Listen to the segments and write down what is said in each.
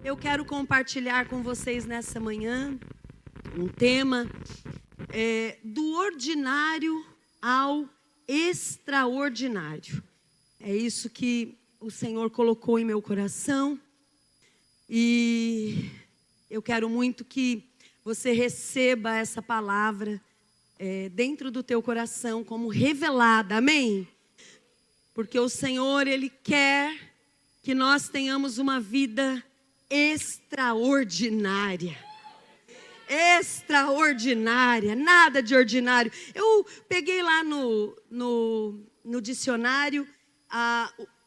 Eu quero compartilhar com vocês nessa manhã um tema do ordinário ao extraordinário. É isso que o Senhor colocou em meu coração e eu quero muito que você receba essa palavra dentro do teu coração como revelada, amém? Porque o Senhor, Ele quer que nós tenhamos uma vida extraordinária. Extraordinária, nada de ordinário. Eu peguei lá no dicionário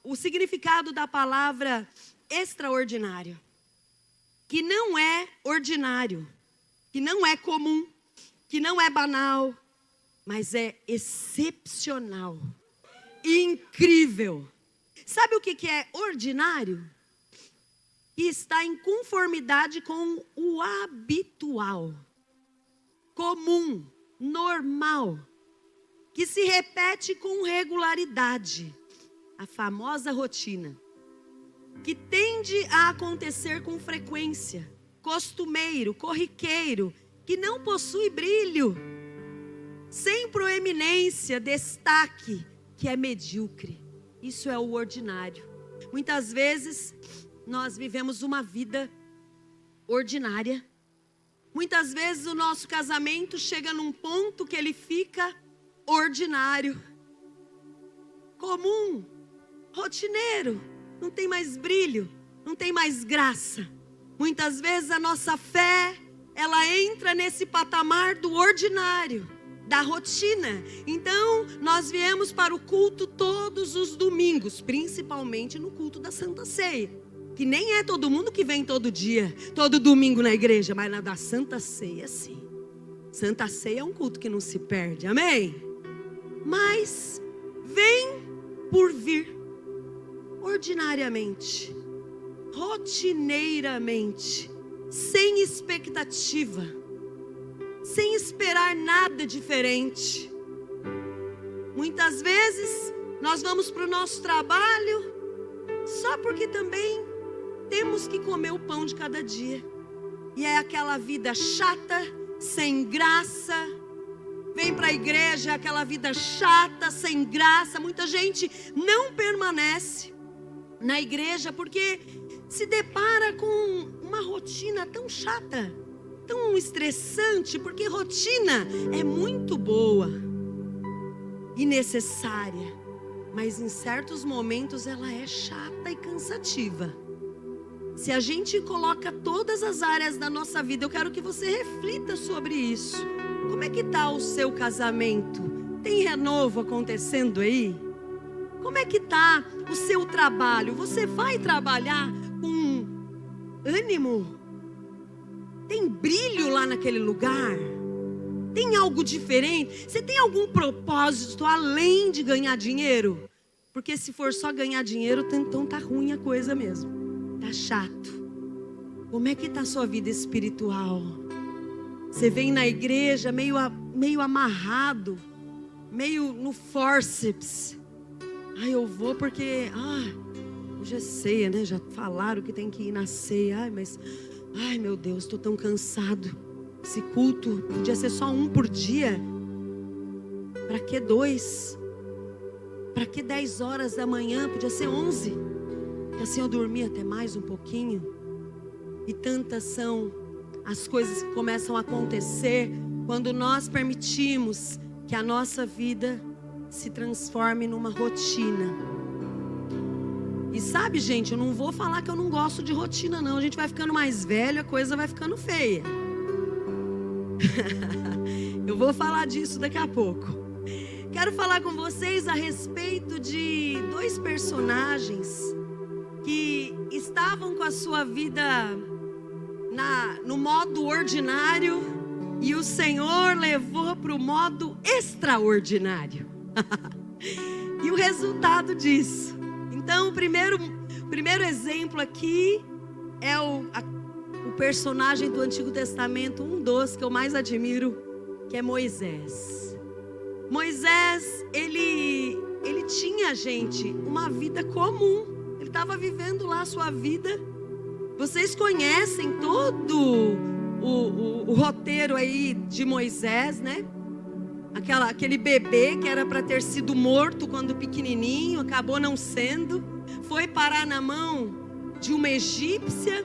o significado da palavra extraordinário. Que não é ordinário, que não é comum, que não é banal, mas é excepcional, incrível. Sabe o que é ordinário? E está em conformidade com o habitual, comum, normal, que se repete com regularidade, a famosa rotina, que tende a acontecer com frequência, costumeiro, corriqueiro, que não possui brilho, sem proeminência, destaque, que é medíocre. Isso é o ordinário. Muitas vezes nós vivemos uma vida ordinária. Muitas vezes o nosso casamento chega num ponto que ele fica ordinário, comum, rotineiro, não tem mais brilho, não tem mais graça. Muitas vezes a nossa fé, ela entra nesse patamar do ordinário, da rotina. Então, nós viemos para o culto todos os domingos, principalmente no culto da Santa Ceia. Que nem é todo mundo que vem todo dia, todo domingo na igreja, mas na da Santa Ceia, sim. Santa Ceia é um culto que não se perde, amém? Mas vem por vir, ordinariamente, rotineiramente, sem expectativa, sem esperar nada diferente. Muitas vezes nós vamos para o nosso trabalho só porque também temos que comer o pão de cada dia. E é aquela vida chata, sem graça. Vem para a igreja, é aquela vida chata, sem graça. Muita gente não permanece na igreja porque se depara com uma rotina tão chata, tão estressante, porque rotina é muito boa e necessária, mas em certos momentos ela é chata e cansativa. Se a gente coloca todas as áreas da nossa vida, eu quero que você reflita sobre isso. Como é que está o seu casamento? Tem renovo acontecendo aí? Como é que está o seu trabalho? Você vai trabalhar com ânimo? Tem brilho lá naquele lugar? Tem algo diferente? Você tem algum propósito além de ganhar dinheiro? Porque se for só ganhar dinheiro, então tá ruim a coisa mesmo. Tá chato. Como é que tá a sua vida espiritual? Você vem na igreja meio amarrado, meio no forceps. Eu vou porque hoje é ceia, né? Já falaram que tem que ir na ceia. Mas meu Deus, estou tão cansado. Esse culto podia ser só um por dia. Para que 2? Para que 10 horas da manhã? Podia ser 11. Que assim eu dormia até mais um pouquinho. E tantas são as coisas que começam a acontecer quando nós permitimos que a nossa vida se transforme numa rotina. E sabe, gente, eu não vou falar que eu não gosto de rotina, não. A gente vai ficando mais velho, a coisa vai ficando feia. Eu vou falar disso daqui a pouco. Quero falar com vocês a respeito de 2 personagens que estavam com a sua vida no modo ordinário e o Senhor levou para o modo extraordinário. E o resultado disso. Então, o primeiro exemplo aqui é o personagem do Antigo Testamento, um dos que eu mais admiro, que é Moisés. Moisés, ele tinha, gente, uma vida comum. Ele estava vivendo lá a sua vida Vocês conhecem todo o roteiro aí de Moisés, né? Aquele bebê que era para ter sido morto quando pequenininho, acabou não sendo. Foi parar na mão de uma egípcia.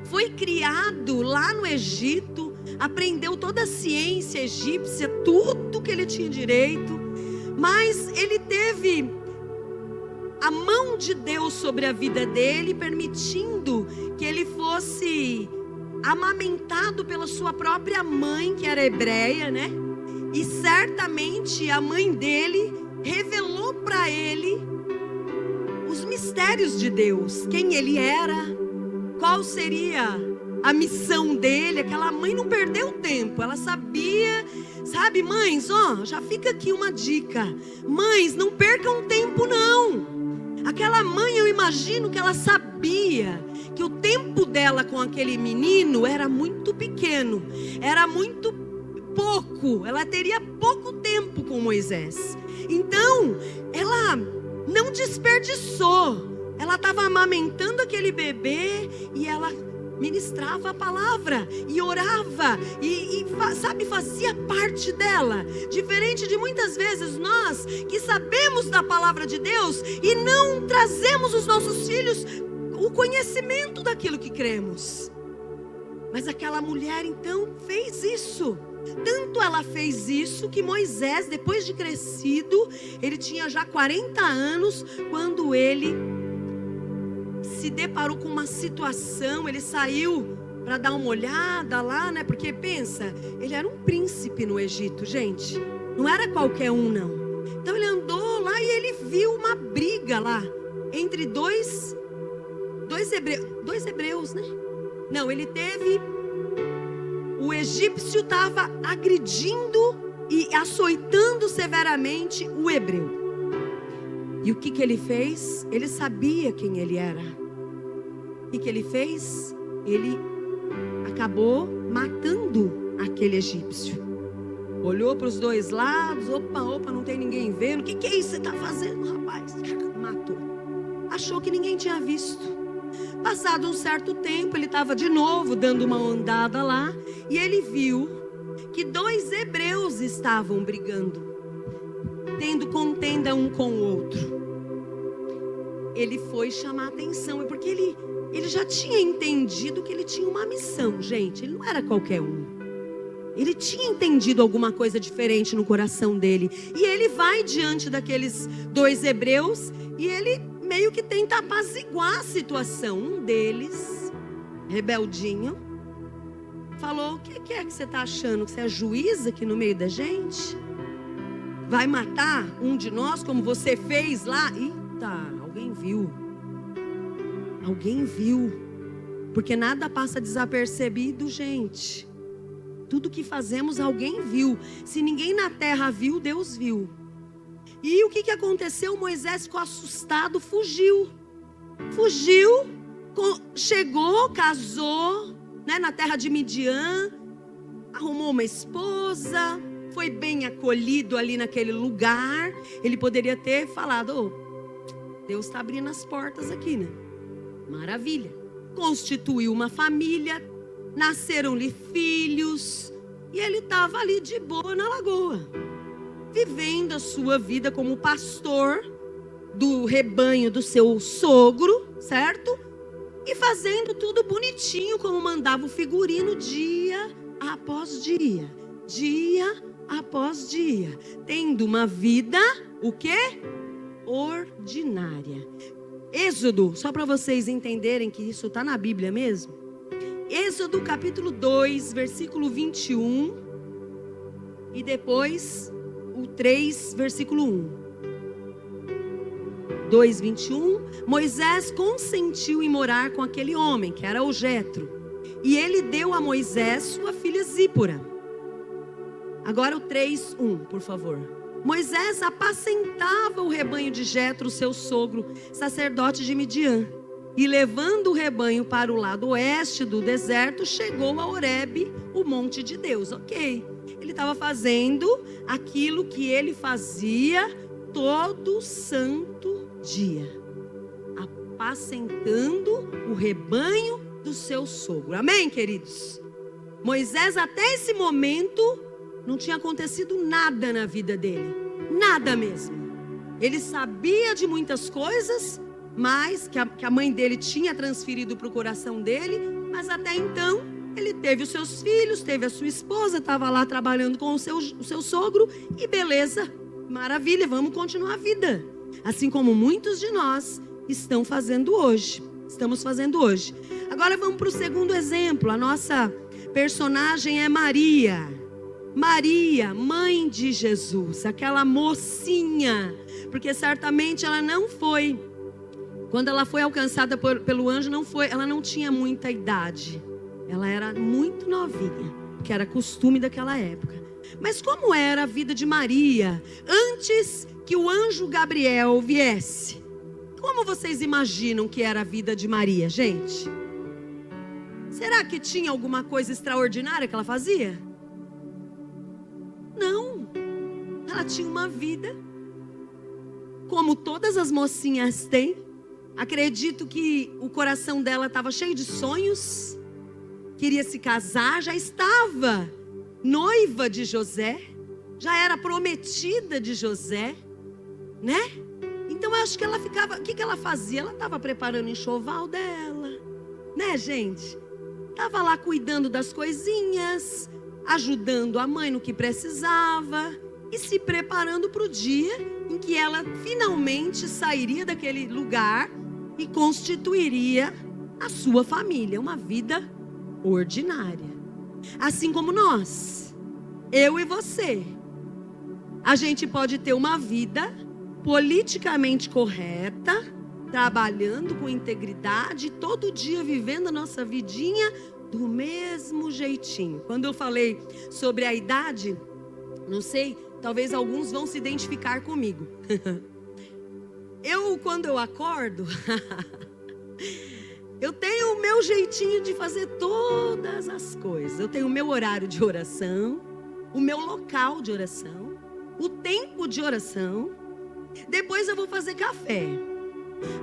Foi criado lá no Egito. Aprendeu toda a ciência egípcia, tudo que ele tinha direito. Mas ele teve a mão de Deus sobre a vida dele, permitindo que ele fosse amamentado pela sua própria mãe, que era hebreia, né? E certamente a mãe dele revelou para ele os mistérios de Deus, quem ele era, qual seria a missão dele. Aquela mãe não perdeu tempo, ela sabia, sabe, mães, ó, já fica aqui uma dica, mães, não percam tempo não. Aquela mãe, eu imagino que ela sabia que o tempo dela com aquele menino era muito pequeno, era muito pouco, ela teria pouco tempo com Moisés. Então, ela não desperdiçou, ela estava amamentando aquele bebê e ela ministrava a palavra e orava sabe, fazia parte dela. Diferente de muitas vezes nós que sabemos da palavra de Deus e não trazemos os nossos filhos o conhecimento daquilo que cremos. Mas aquela mulher então fez isso. Tanto ela fez isso que Moisés, depois de crescido, ele tinha já 40 anos, quando ele se deparou com uma situação, ele saiu para dar uma olhada lá, né? Porque pensa, ele era um príncipe no Egito, gente. Não era qualquer um, não. Então ele andou lá e ele viu uma briga lá entre dois hebreus, né? Não, ele teve... O egípcio estava agredindo e açoitando severamente o hebreu. E o que ele fez? Ele sabia quem ele era. O que ele fez? Ele acabou matando aquele egípcio. Olhou para os dois lados. Opa, não tem ninguém vendo. O que é isso que você está fazendo, rapaz? Matou. Achou que ninguém tinha visto. Passado um certo tempo, ele estava de novo dando uma andada lá. E ele viu que dois hebreus estavam brigando, tendo contenda um com o outro. Ele foi chamar a atenção, porque ele já tinha entendido que ele tinha uma missão, gente. Ele não era qualquer um. Ele tinha entendido alguma coisa diferente no coração dele. E ele vai diante daqueles dois hebreus e ele meio que tenta apaziguar a situação. Um deles, rebeldinho, falou: o que é que você está achando? Que você é juiz aqui no meio da gente? Vai matar um de nós como você fez lá? Eita, alguém viu. Alguém viu. Porque nada passa desapercebido, gente. Tudo que fazemos alguém viu. Se ninguém na terra viu, Deus viu. E o que aconteceu? Moisés ficou assustado, fugiu. Chegou, casou, né, na terra de Midian, arrumou uma esposa, foi bem acolhido ali naquele lugar. Ele poderia ter falado: Deus está abrindo as portas aqui, né? Maravilha. Constituiu uma família, nasceram-lhe filhos, e ele estava ali de boa na lagoa, vivendo a sua vida como pastor do rebanho do seu sogro, certo? E fazendo tudo bonitinho, como mandava o figurino, dia após dia, dia após dia, tendo uma vida, o quê? Ordinária. Êxodo, só para vocês entenderem que isso está na Bíblia mesmo. Êxodo capítulo 2, versículo 21. E depois o 3, versículo 1. 2, 21. Moisés consentiu em morar com aquele homem, que era o Jetro. E ele deu a Moisés sua filha Zípora. Agora o 3, 1, por favor. Moisés apacentava o rebanho de Jetro, seu sogro, sacerdote de Midian. E levando o rebanho para o lado oeste do deserto, chegou a Horebe, o monte de Deus. Ok, ele estava fazendo aquilo que ele fazia todo santo dia. apacentando o rebanho do seu sogro. Amém, queridos? Moisés, até esse momento, não tinha acontecido nada na vida dele. Nada mesmo. Ele sabia de muitas coisas, mas que a mãe dele tinha transferido para o coração dele. Mas até então, ele teve os seus filhos, teve a sua esposa, estava lá trabalhando com o seu sogro. E beleza, maravilha, vamos continuar a vida. Assim como muitos de nós estamos fazendo hoje. Agora vamos para o segundo exemplo. A nossa personagem é Maria. Maria, mãe de Jesus, aquela mocinha. Porque certamente ela não foi, quando ela foi alcançada pelo anjo, ela não tinha muita idade. Ela era muito novinha, que era costume daquela época. Mas como era a vida de Maria antes que o anjo Gabriel viesse? Como vocês imaginam que era a vida de Maria, gente? Será que tinha alguma coisa extraordinária que ela fazia? Não. Ela tinha uma vida como todas as mocinhas têm. Acredito que o coração dela estava cheio de sonhos. Queria se casar, já estava noiva de José, já era prometida de José, né? Então eu acho que ela ficava, o que ela fazia? Ela estava preparando o enxoval dela, né, gente? Estava lá cuidando das coisinhas, ajudando a mãe no que precisava e se preparando para o dia em que ela finalmente sairia daquele lugar e constituiria a sua família, uma vida ordinária. Assim como nós, eu e você, a gente pode ter uma vida politicamente correta, trabalhando com integridade, todo dia vivendo a nossa vidinha do mesmo jeitinho. Quando eu falei sobre a idade, não sei, talvez alguns vão se identificar comigo. Quando eu acordo, eu tenho o meu jeitinho de fazer todas as coisas. Eu tenho o meu horário de oração, o meu local de oração, o tempo de oração. Depois eu vou fazer café.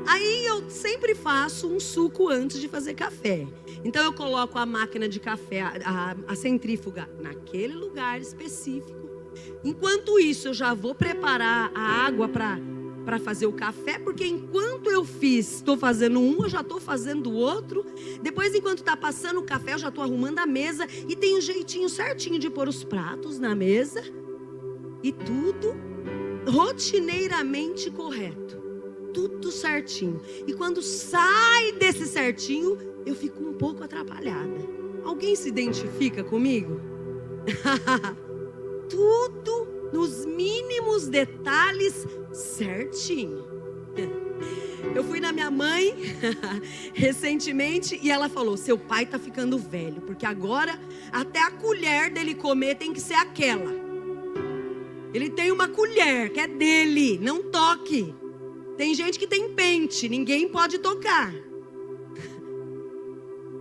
Aí eu sempre faço um suco antes de fazer café. Então eu coloco a máquina de café, a centrífuga, naquele lugar específico. Enquanto isso, eu já vou preparar a água para fazer o café, porque enquanto eu estou fazendo um, eu já estou fazendo o outro. Depois, enquanto está passando o café, eu já estou arrumando a mesa. E tem um jeitinho certinho de pôr os pratos na mesa. E tudo rotineiramente correto. Tudo certinho. E quando sai desse certinho, eu fico um pouco atrapalhada. Alguém se identifica comigo? Tudo nos mínimos detalhes certinho. Eu fui na minha mãe recentemente e ela falou: seu pai tá ficando velho, porque agora até a colher dele comer tem que ser aquela. Ele tem uma colher que é dele, não toque. Tem gente que tem pente, ninguém pode tocar.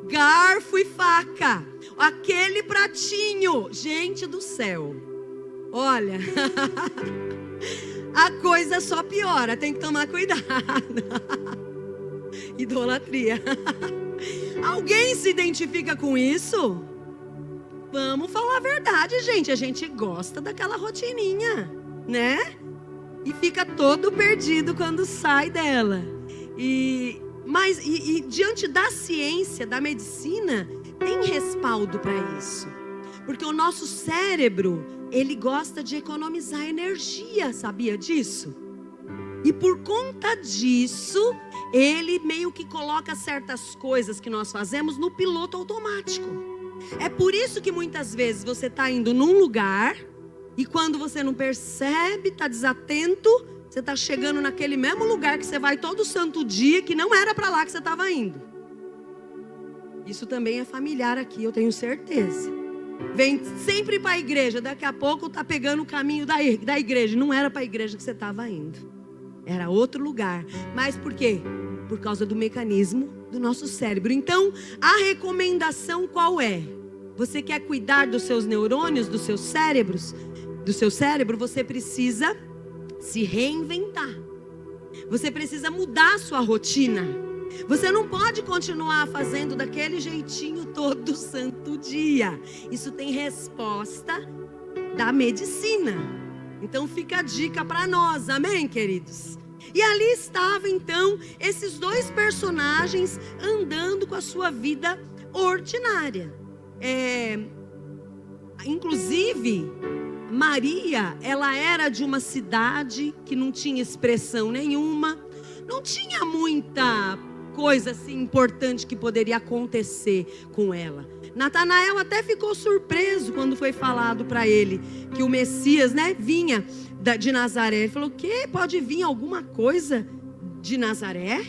Garfo e faca, aquele pratinho, gente do céu. Olha, a coisa só piora, tem que tomar cuidado. Idolatria. Alguém se identifica com isso? Vamos falar a verdade, gente. A gente gosta daquela rotininha, né? E fica todo perdido quando sai dela. Mas diante da ciência, da medicina, tem respaldo para isso. Porque o nosso cérebro, ele gosta de economizar energia, sabia disso? E por conta disso, ele meio que coloca certas coisas que nós fazemos no piloto automático. É por isso que muitas vezes você está indo num lugar e quando você não percebe, está desatento, você está chegando naquele mesmo lugar que você vai todo santo dia, que não era para lá que você estava indo. Isso também é familiar aqui, eu tenho certeza. Vem sempre para a igreja, daqui a pouco está pegando o caminho da igreja. Não era para a igreja que você estava indo, era outro lugar. Mas por quê? Por causa do mecanismo do nosso cérebro. Então, a recomendação qual é? Você quer cuidar dos seus neurônios, dos seus cérebros? Do seu cérebro, você precisa se reinventar. Você precisa mudar a sua rotina. Você não pode continuar fazendo daquele jeitinho todo santo dia. Isso tem resposta da medicina. Então fica a dica para nós, amém, queridos? E ali estavam então esses dois personagens andando com a sua vida ordinária. Inclusive, Maria, ela era de uma cidade que não tinha expressão nenhuma, não tinha muita coisa assim importante que poderia acontecer com ela. Natanael até ficou surpreso quando foi falado para ele que o Messias, vinha de Nazaré. Ele falou: o quê? Pode vir alguma coisa de Nazaré?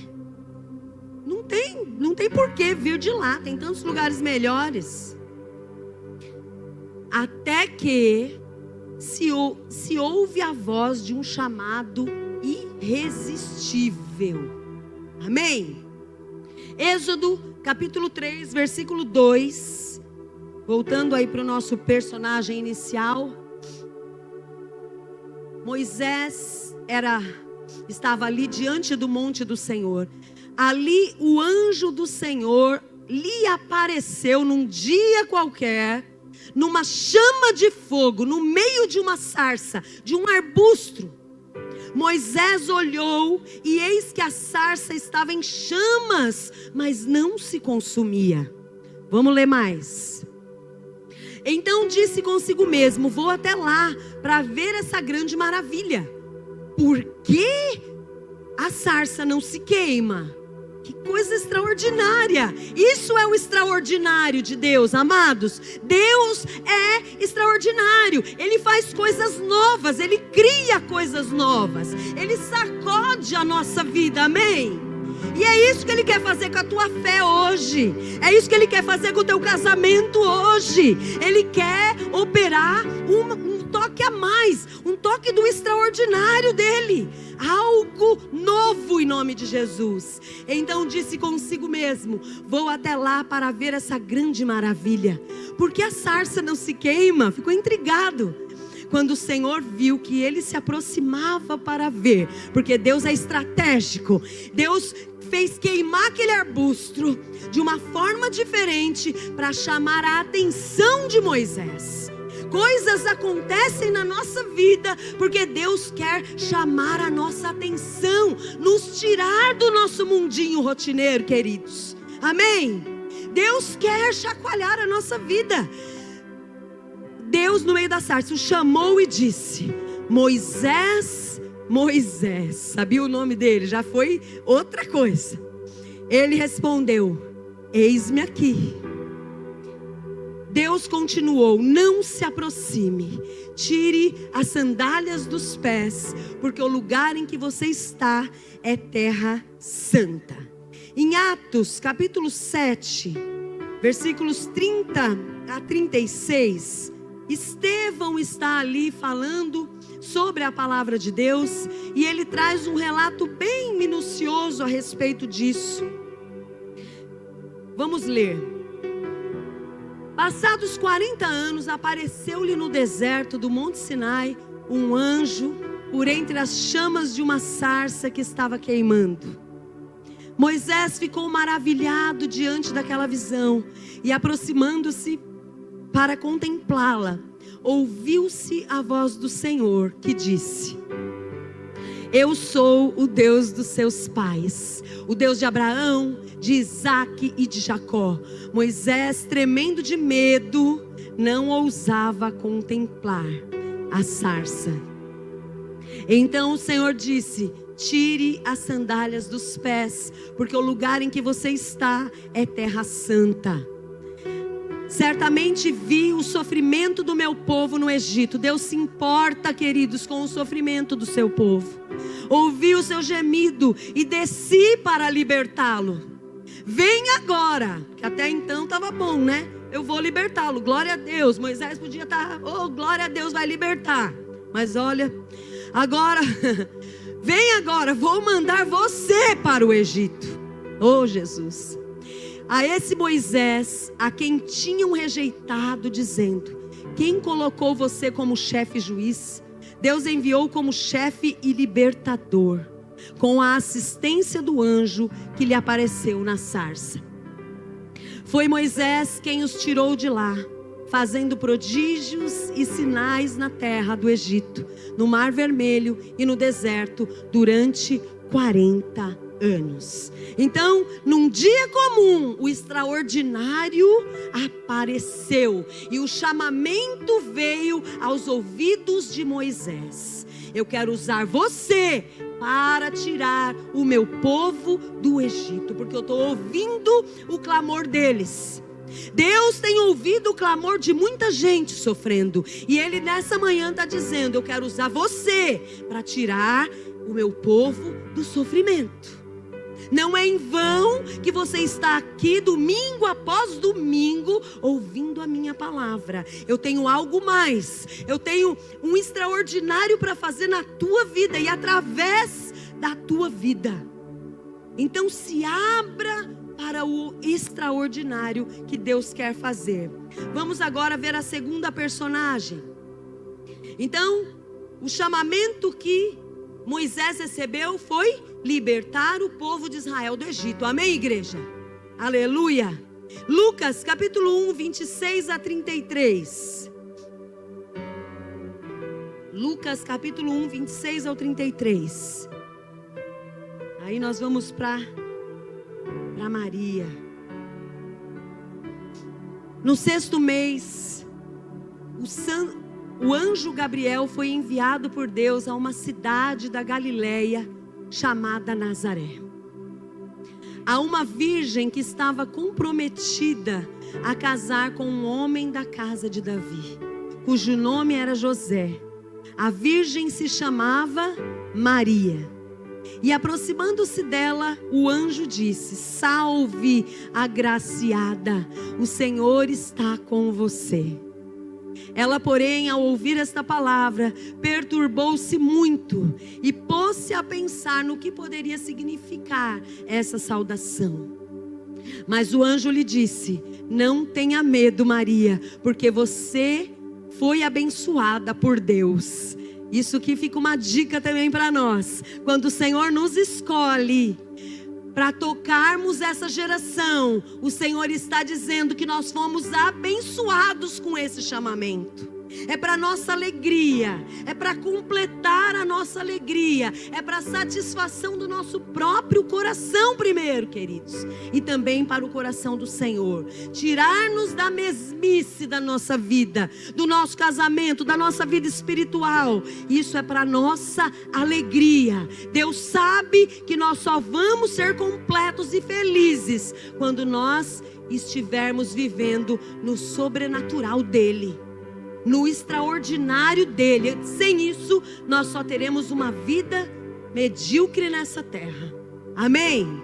Não tem por que vir de lá, tem tantos lugares melhores. Até que se ouve a voz de um chamado irresistível. Amém? Êxodo capítulo 3, versículo 2. Voltando aí para o nosso personagem inicial. Moisés estava ali diante do monte do Senhor. Ali o anjo do Senhor lhe apareceu num dia qualquer, numa chama de fogo, no meio de uma sarça, de um arbusto. Moisés olhou e eis que a sarça estava em chamas, mas não se consumia. Vamos ler mais. Então disse consigo mesmo: vou até lá para ver essa grande maravilha. Por que a sarça não se queima? Que coisa extraordinária. Isso é o extraordinário de Deus, amados. Deus é extraordinário. Ele faz coisas novas, Ele cria coisas novas, Ele sacode a nossa vida, amém? E é isso que Ele quer fazer com a tua fé hoje. É isso que Ele quer fazer com o teu casamento hoje. Ele quer operar um toque a mais, um toque do extraordinário dEle. Algo novo em nome de Jesus. Então disse consigo mesmo: vou até lá para ver essa grande maravilha. Porque a sarça não se queima? Ficou intrigado. Quando o Senhor viu que ele se aproximava para ver, porque Deus é estratégico, Deus fez queimar aquele arbusto de uma forma diferente para chamar a atenção de Moisés. Coisas acontecem na nossa vida porque Deus quer chamar a nossa atenção, nos tirar do nosso mundinho rotineiro, queridos. Amém? Deus quer chacoalhar a nossa vida. Deus, no meio da sarça, o chamou e disse: Moisés, Moisés. Sabia o nome dele? Já foi outra coisa. Ele respondeu: eis-me aqui. Deus continuou: não se aproxime, tire as sandálias dos pés, porque o lugar em que você está é terra santa. Em Atos capítulo 7, versículos 30 a 36, Estevão está ali falando sobre a palavra de Deus, e ele traz um relato bem minucioso a respeito disso. Vamos ler. Passados 40 anos, apareceu-lhe no deserto do Monte Sinai um anjo por entre as chamas de uma sarça que estava queimando. Moisés ficou maravilhado diante daquela visão e, aproximando-se para contemplá-la, ouviu-se a voz do Senhor que disse: eu sou o Deus dos seus pais, o Deus de Abraão, de Isaque e de Jacó. Moisés, tremendo de medo, não ousava contemplar a sarça. Então o Senhor disse: tire as sandálias dos pés, porque o lugar em que você está é terra santa. Certamente vi o sofrimento do meu povo no Egito. Deus se importa, queridos, com o sofrimento do seu povo. Ouvi o seu gemido e desci para libertá-lo. Vem agora, que até então estava bom, né? Eu vou libertá-lo, glória a Deus. Moisés podia estar, glória a Deus, vai libertar. Mas olha, agora, vem agora, vou mandar você para o Egito. Jesus. A esse Moisés, a quem tinham rejeitado, dizendo: quem colocou você como chefe e juiz? Deus enviou como chefe e libertador. com a assistência do anjo que lhe apareceu na sarça. Foi Moisés quem os tirou de lá, fazendo prodígios e sinais na terra do Egito, no Mar Vermelho e no deserto, durante 40 anos. Então, num dia comum, o extraordinário apareceu e o chamamento veio aos ouvidos de Moisés. Eu quero usar você para tirar o meu povo do Egito, porque eu estou ouvindo o clamor deles. Deus tem ouvido o clamor de muita gente sofrendo, e Ele nessa manhã está dizendo: eu quero usar você para tirar o meu povo do sofrimento. Não é em vão que você está aqui domingo após domingo ouvindo a minha palavra. Eu tenho algo mais. Eu tenho um extraordinário para fazer na tua vida e através da tua vida. Então se abra para o extraordinário que Deus quer fazer. Vamos agora ver a segunda personagem. Então, o chamamento que Moisés recebeu foi libertar o povo de Israel do Egito. Amém, igreja? Aleluia. Lucas capítulo 1, 26 a 33. Lucas capítulo 1, 26 ao 33. Aí nós vamos para Maria. No 6º mês, o anjo Gabriel foi enviado por Deus a uma cidade da Galileia chamada Nazaré, a uma virgem que estava comprometida a casar com um homem da casa de Davi, cujo nome era José. A virgem se chamava Maria. E aproximando-se dela, o anjo disse: salve, agraciada, o Senhor está com você. Ela, porém, ao ouvir esta palavra, perturbou-se muito e pôs-se a pensar no que poderia significar essa saudação. Mas o anjo lhe disse: não tenha medo, Maria, porque você foi abençoada por Deus. Isso aqui fica uma dica também para nós. Quando o Senhor nos escolhe para tocarmos essa geração, o Senhor está dizendo que nós fomos abençoados com esse chamamento. É para nossa alegria, é para completar a nossa alegria, é para a satisfação do nosso próprio coração primeiro, queridos, e também para o coração do Senhor. Tirar-nos da mesmice da nossa vida, do nosso casamento, da nossa vida espiritual. Isso é para nossa alegria. Deus sabe que nós só vamos ser completos e felizes quando nós estivermos vivendo no sobrenatural dEle, no extraordinário dEle. Sem isso, nós só teremos uma vida medíocre nessa terra. Amém?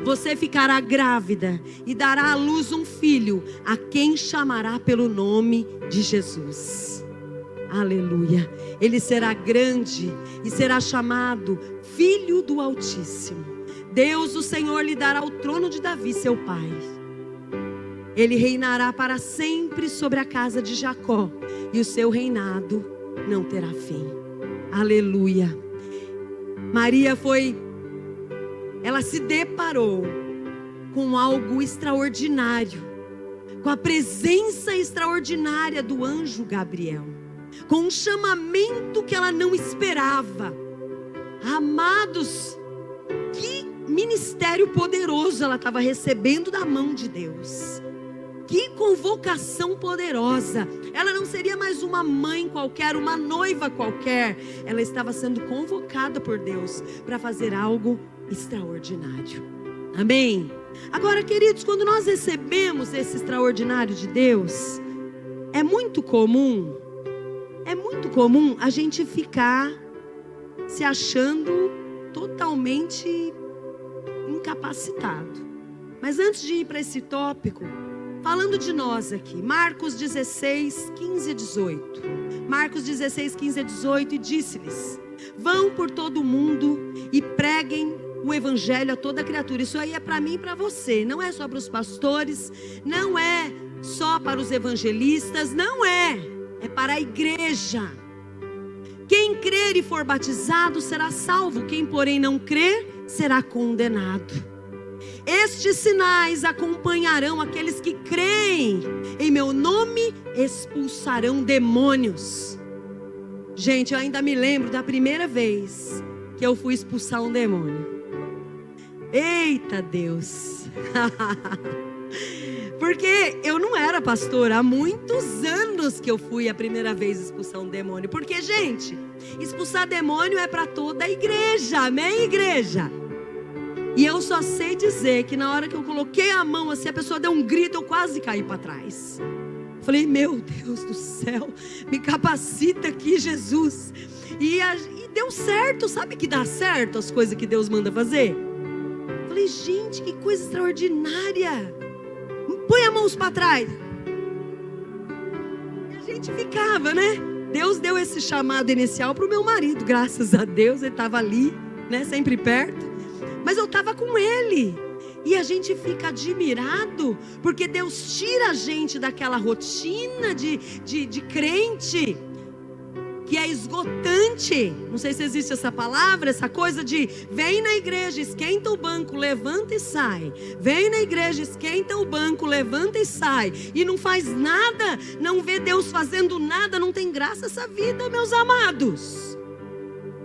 Você ficará grávida e dará à luz um filho, a quem chamará pelo nome de Jesus. Aleluia. Ele será grande e será chamado Filho do Altíssimo. Deus, o Senhor, lhe dará o trono de Davi, seu pai. Ele reinará para sempre sobre a casa de Jacó, e o seu reinado não terá fim. Aleluia. Maria ela se deparou com algo extraordinário, com a presença extraordinária do anjo Gabriel, com um chamamento que ela não esperava. Amados, que ministério poderoso ela estava recebendo da mão de Deus. Que convocação poderosa. Ela não seria mais uma mãe qualquer, uma noiva qualquer. Ela estava sendo convocada por Deus para fazer algo extraordinário. Amém? Agora, queridos, quando nós recebemos esse extraordinário de Deus, é muito comum a gente ficar se achando totalmente incapacitado. Mas antes de ir para esse tópico, falando de nós aqui, Marcos 16, 15 e 18. Marcos 16, 15 e 18, e disse-lhes: vão por todo o mundo e preguem o evangelho a toda criatura. Isso aí é para mim e para você, não é só para os pastores, não é só para os evangelistas, não é para a igreja. Quem crer e for batizado será salvo, quem porém não crer será condenado. Estes sinais acompanharão aqueles que creem, em meu nome expulsarão demônios. Gente, eu ainda me lembro da primeira vez que eu fui expulsar um demônio. Eita Deus! Porque eu não era pastora, há muitos anos que eu fui a primeira vez expulsar um demônio. Porque, gente, expulsar demônio é para toda a igreja, amém, igreja? E eu só sei dizer que na hora que eu coloquei a mão assim, a pessoa deu um grito, eu quase caí para trás. Falei, meu Deus do céu, me capacita aqui, Jesus. E deu certo, sabe que dá certo as coisas que Deus manda fazer? Falei, gente, que coisa extraordinária. Põe as mãos para trás. E a gente ficava, né? Deus deu esse chamado inicial para o meu marido, graças a Deus, ele estava ali, né? Sempre perto. Mas eu estava com ele. E a gente fica admirado, porque Deus tira a gente daquela rotina de crente, que é esgotante. Não sei se existe essa palavra, essa coisa de vem na igreja, esquenta o banco, levanta e sai. Vem na igreja, esquenta o banco, levanta e sai. E não faz nada, não vê Deus fazendo nada, não tem graça essa vida, meus amados.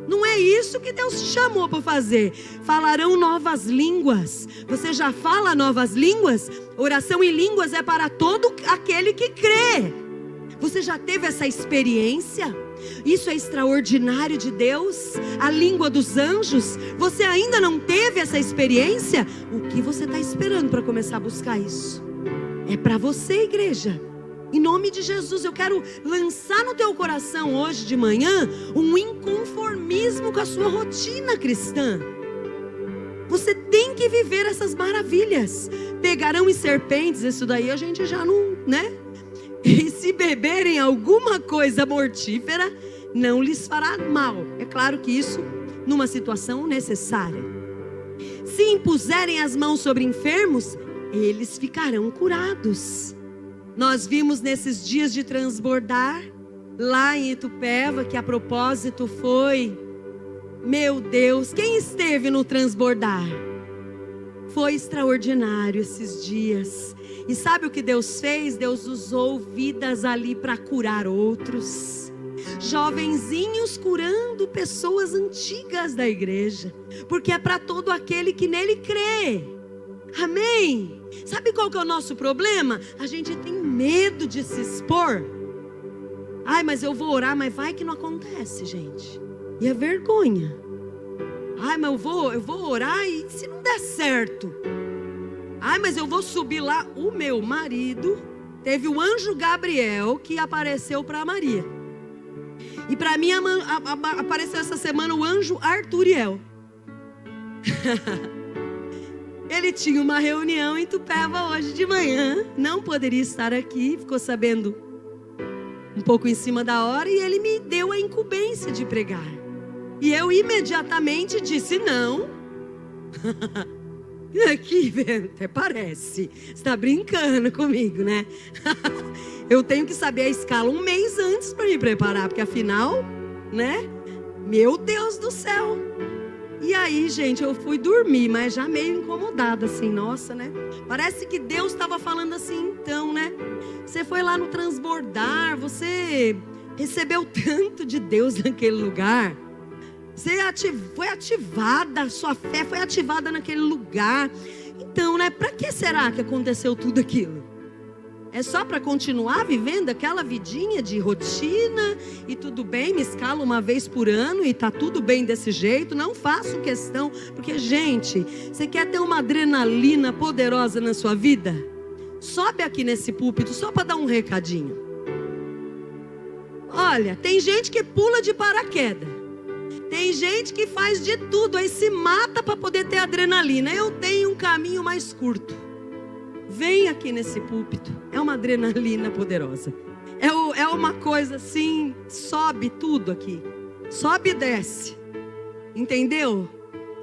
Não é isso que Deus te chamou para fazer. Falarão novas línguas. Você já fala novas línguas? Oração em línguas é para todo aquele que crê. Você já teve essa experiência? Isso é extraordinário de Deus. A língua dos anjos. Você ainda não teve essa experiência? O que você está esperando para começar a buscar isso? É para você, igreja. Em nome de Jesus, eu quero lançar no teu coração hoje de manhã um inconformismo com a sua rotina cristã. Você tem que viver essas maravilhas. Pegarão em serpentes, isso daí a gente já não, né? E se beberem alguma coisa mortífera, não lhes fará mal. É claro que isso numa situação necessária. Se impuserem as mãos sobre enfermos, eles ficarão curados. Nós vimos nesses dias de transbordar, lá em Itupeva, que a propósito foi, meu Deus, quem esteve no transbordar? Foi extraordinário esses dias. E sabe o que Deus fez? Deus usou vidas ali para curar outros. Jovenzinhos curando pessoas antigas da igreja. Porque é para todo aquele que nele crê. Amém? Sabe qual que é o nosso problema? A gente tem medo de se expor. Ai, mas eu vou orar, mas vai que não acontece, gente. E é vergonha. Ai, mas eu vou orar e se não der certo? Ai, mas eu vou subir lá. O meu marido teve o anjo Gabriel que apareceu para Maria. E para mim apareceu essa semana o anjo Arturiel. Ele tinha uma reunião em Itupeva hoje de manhã, não poderia estar aqui, ficou sabendo um pouco em cima da hora, e ele me deu a incumbência de pregar. E eu imediatamente disse não. Aqui, até parece, você está brincando comigo, né? Eu tenho que saber a escala um mês antes para me preparar, porque afinal, né? Meu Deus do céu. E aí, gente, eu fui dormir, mas já meio incomodada, assim, nossa, né? Parece que Deus estava falando assim, então, né? Você foi lá no transbordar, você recebeu tanto de Deus naquele lugar. Você foi ativada, sua fé foi ativada naquele lugar. Então, né? Para que será que aconteceu tudo aquilo? É só para continuar vivendo aquela vidinha de rotina e tudo bem, me escalo uma vez por ano e tá tudo bem desse jeito, não faço questão, porque gente, você quer ter uma adrenalina poderosa na sua vida? Sobe aqui nesse púlpito só para dar um recadinho. Olha, tem gente que pula de paraquedas, tem gente que faz de tudo, aí se mata para poder ter adrenalina. Eu tenho um caminho mais curto. Vem aqui nesse púlpito, é uma adrenalina poderosa. É uma coisa assim, sobe tudo aqui. Sobe e desce. Entendeu?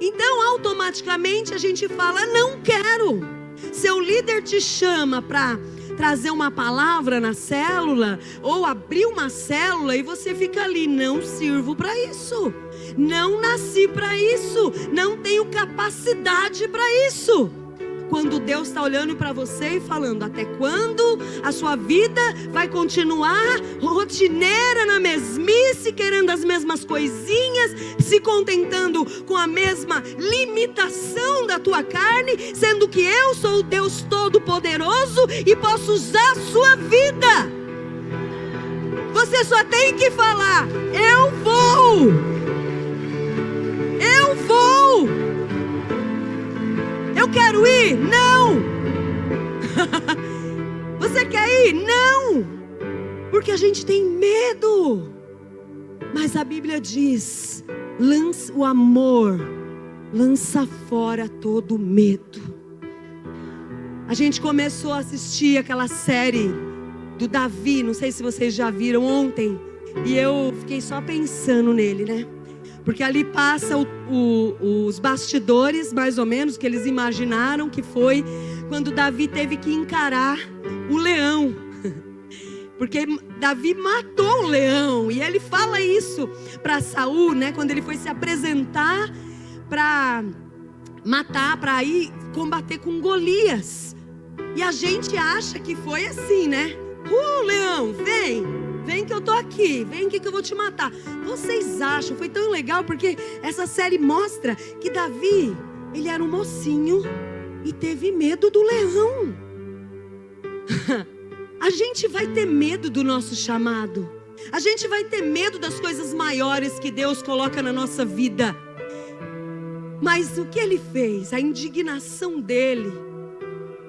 Então automaticamente a gente fala, não quero. Seu líder te chama para trazer uma palavra na célula, ou abrir uma célula e você fica ali, não sirvo para isso, não nasci para isso, não tenho capacidade para isso. Quando Deus está olhando para você e falando, até quando a sua vida vai continuar rotineira na mesmice, querendo as mesmas coisinhas, se contentando com a mesma limitação da tua carne, sendo que eu sou o Deus Todo-Poderoso e posso usar a sua vida. Você só tem que falar, eu vou. Eu quero ir? Não. Você quer ir? Não. Porque a gente tem medo. Mas a Bíblia diz, o amor lança fora todo medo. A gente começou a assistir aquela série do Davi, não sei se vocês já viram ontem, e eu fiquei só pensando nele, né? Porque ali passa os bastidores, mais ou menos, que eles imaginaram que foi quando Davi teve que encarar o leão. Porque Davi matou o leão. E ele fala isso para Saul, né? Quando ele foi se apresentar para matar, para ir combater com Golias. E a gente acha que foi assim, né? Leão, vem que eu tô aqui, vem que eu vou te matar. Vocês acham, foi tão legal porque essa série mostra que Davi, ele era um mocinho e teve medo do leão. A gente vai ter medo do nosso chamado. A gente vai ter medo das coisas maiores que Deus coloca na nossa vida. Mas o que ele fez? A indignação dele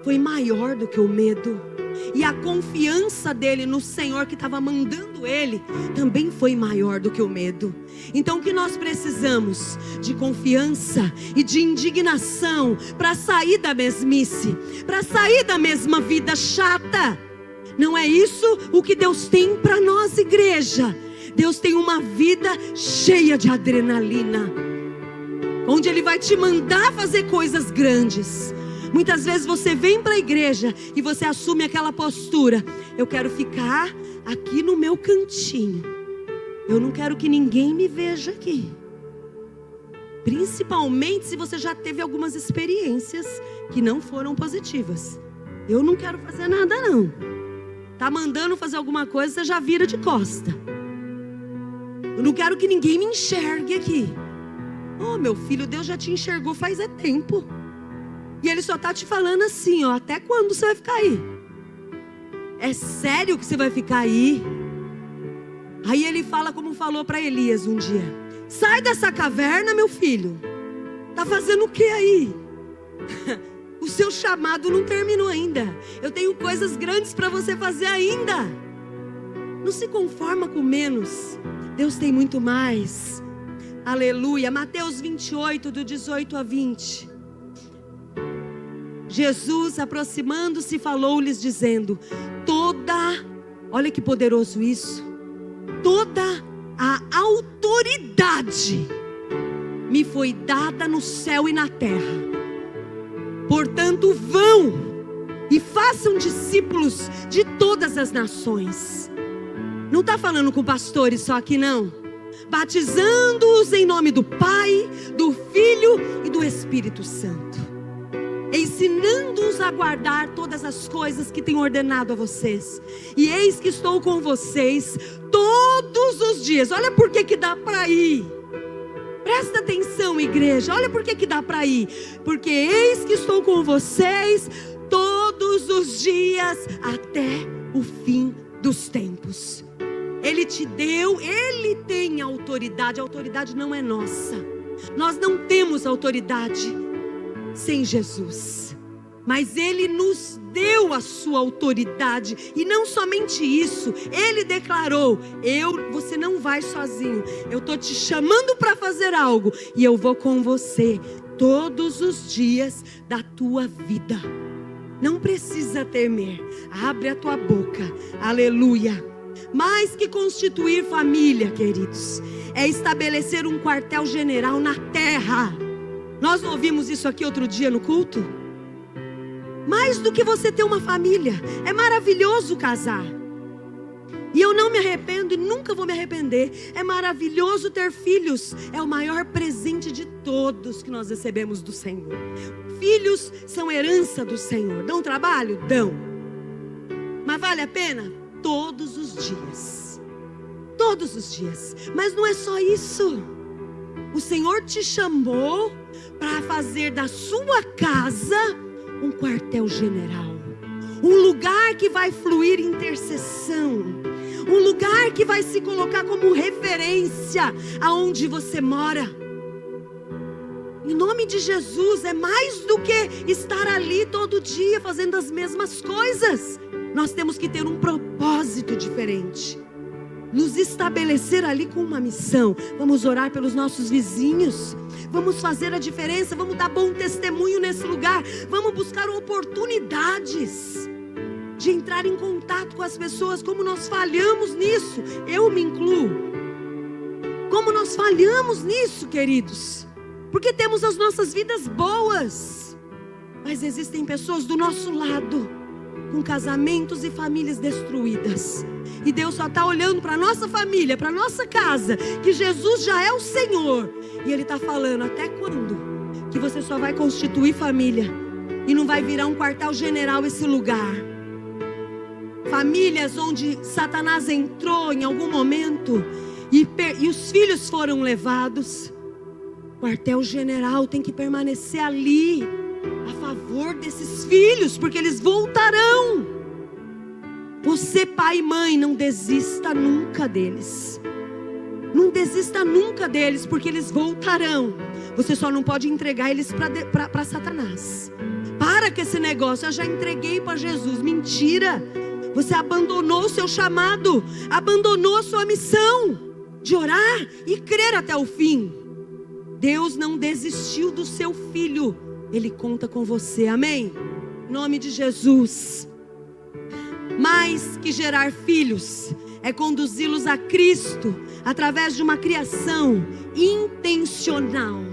foi maior do que o medo. E a confiança dele no Senhor que estava mandando ele também foi maior do que o medo. Então o que nós precisamos? De confiança e de indignação para sair da mesmice, para sair da mesma vida chata. Não é isso o que Deus tem para nós, igreja. Deus tem uma vida cheia de adrenalina, onde Ele vai te mandar fazer coisas grandes. Muitas vezes você vem para a igreja e você assume aquela postura: eu quero ficar aqui no meu cantinho, eu não quero que ninguém me veja aqui. Principalmente se você já teve algumas experiências que não foram positivas. Eu não quero fazer nada não. Tá mandando fazer alguma coisa, você já vira de costa. Eu não quero que ninguém me enxergue aqui. Oh, meu filho, Deus já te enxergou faz tempo. E Ele só está te falando assim, ó, até quando você vai ficar aí? É sério que você vai ficar aí? Aí Ele fala como falou para Elias um dia: sai dessa caverna, meu filho. Tá fazendo o que aí? O seu chamado não terminou ainda. Eu tenho coisas grandes para você fazer ainda. Não se conforma com menos. Deus tem muito mais. Aleluia. Mateus 28, do 18 a 20. Jesus, aproximando-se, falou-lhes dizendo: olha que poderoso isso, toda a autoridade me foi dada no céu e na terra. Portanto, vão e façam discípulos de todas as nações. Não está falando com pastores só aqui não. Batizando-os em nome do Pai, do Filho e do Espírito Santo, ensinando-os a guardar todas as coisas que tenho ordenado a vocês. E eis que estou com vocês todos os dias. Olha por que dá para ir. Presta atenção, igreja. Olha por que dá para ir. Porque eis que estou com vocês todos os dias até o fim dos tempos. Ele te deu, Ele tem autoridade. A autoridade não é nossa. Nós não temos autoridade sem Jesus, mas Ele nos deu a sua autoridade. E não somente isso, Ele declarou: você não vai sozinho, eu estou te chamando para fazer algo, e eu vou com você todos os dias da tua vida. Não precisa temer, abre a tua boca, aleluia. Mais que constituir família, queridos, é estabelecer um quartel-general na terra. Nós não ouvimos isso aqui outro dia no culto? Mais do que você ter uma família. É maravilhoso casar. E eu não me arrependo e nunca vou me arrepender. É maravilhoso ter filhos. É o maior presente de todos que nós recebemos do Senhor. Filhos são herança do Senhor. Dão trabalho? Dão. Mas vale a pena? Todos os dias. Todos os dias. Mas não é só isso. O Senhor te chamou para fazer da sua casa um quartel-general. Um lugar que vai fluir intercessão. Um lugar que vai se colocar como referência aonde você mora. Em nome de Jesus, é mais do que estar ali todo dia fazendo as mesmas coisas. Nós temos que ter um propósito diferente. Nos estabelecer ali com uma missão. Vamos orar pelos nossos vizinhos. Vamos fazer a diferença. Vamos dar bom testemunho nesse lugar. Vamos buscar oportunidades de entrar em contato com as pessoas. Como nós falhamos nisso. Eu me incluo. Como nós falhamos nisso, queridos. Porque temos as nossas vidas boas. Mas existem pessoas do nosso lado com casamentos e famílias destruídas. E Deus só está olhando para a nossa família, para a nossa casa, que Jesus já é o Senhor. E Ele está falando, até quando? Que você só vai constituir família e não vai virar um quartel-general esse lugar. Famílias onde Satanás entrou em algum momento e os filhos foram levados. Quartel-general tem que permanecer ali a favor desses filhos, porque eles voltarão. Você, pai e mãe, não desista nunca deles. Não desista nunca deles, porque eles voltarão. Você só não pode entregar eles para Satanás. Para com esse negócio, eu já entreguei para Jesus. Mentira. Você abandonou o seu chamado, abandonou a sua missão de orar e crer até o fim. Deus não desistiu do seu filho. Ele conta com você, amém? Em nome de Jesus. Mais que gerar filhos, é conduzi-los a Cristo, através de uma criação intencional,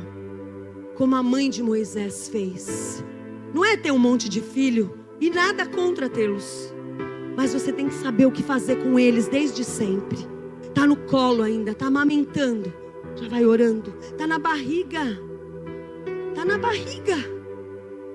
como a mãe de Moisés fez. Não é ter um monte de filho, e nada contra tê-los, mas você tem que saber o que fazer com eles desde sempre. Está no colo ainda, está amamentando, já vai orando. Está na barriga,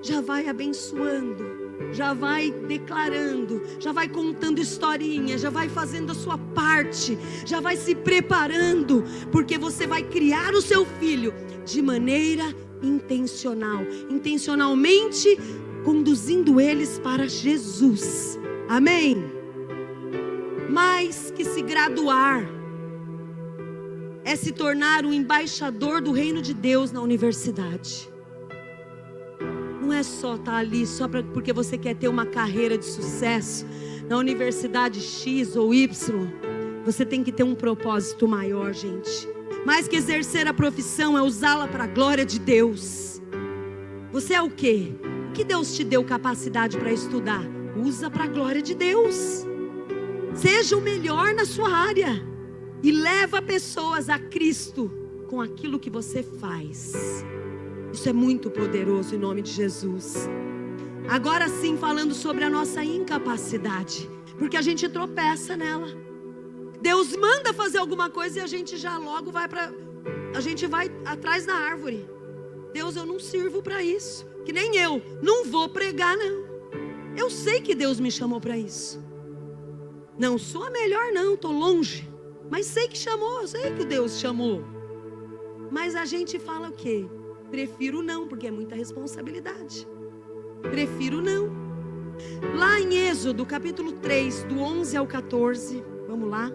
já vai abençoando, já vai declarando, já vai contando historinha, já vai fazendo a sua parte, já vai se preparando, porque você vai criar o seu filho de maneira intencional, intencionalmente conduzindo eles para Jesus, amém? Mais que se graduar, é se tornar um embaixador do reino de Deus na universidade. Não é só estar ali porque você quer ter uma carreira de sucesso na universidade X ou Y. Você tem que ter um propósito maior, gente. Mais que exercer a profissão, é usá-la para a glória de Deus. Você é o quê? O que Deus te deu capacidade para estudar? Usa para a glória de Deus. Seja o melhor na sua área e leva pessoas a Cristo com aquilo que você faz. Isso é muito poderoso em nome de Jesus. Agora sim, falando sobre a nossa incapacidade, porque a gente tropeça nela. Deus manda fazer alguma coisa e a gente já logo a gente vai atrás da árvore. Deus, eu não sirvo para isso. Que nem eu, não vou pregar não. Eu sei que Deus me chamou para isso. Não sou a melhor não, estou longe. Mas sei que chamou, sei que Deus chamou. Mas a gente fala o quê? Prefiro não, porque é muita responsabilidade. Prefiro não. Lá em Êxodo, capítulo 3, do 11 ao 14. Vamos lá.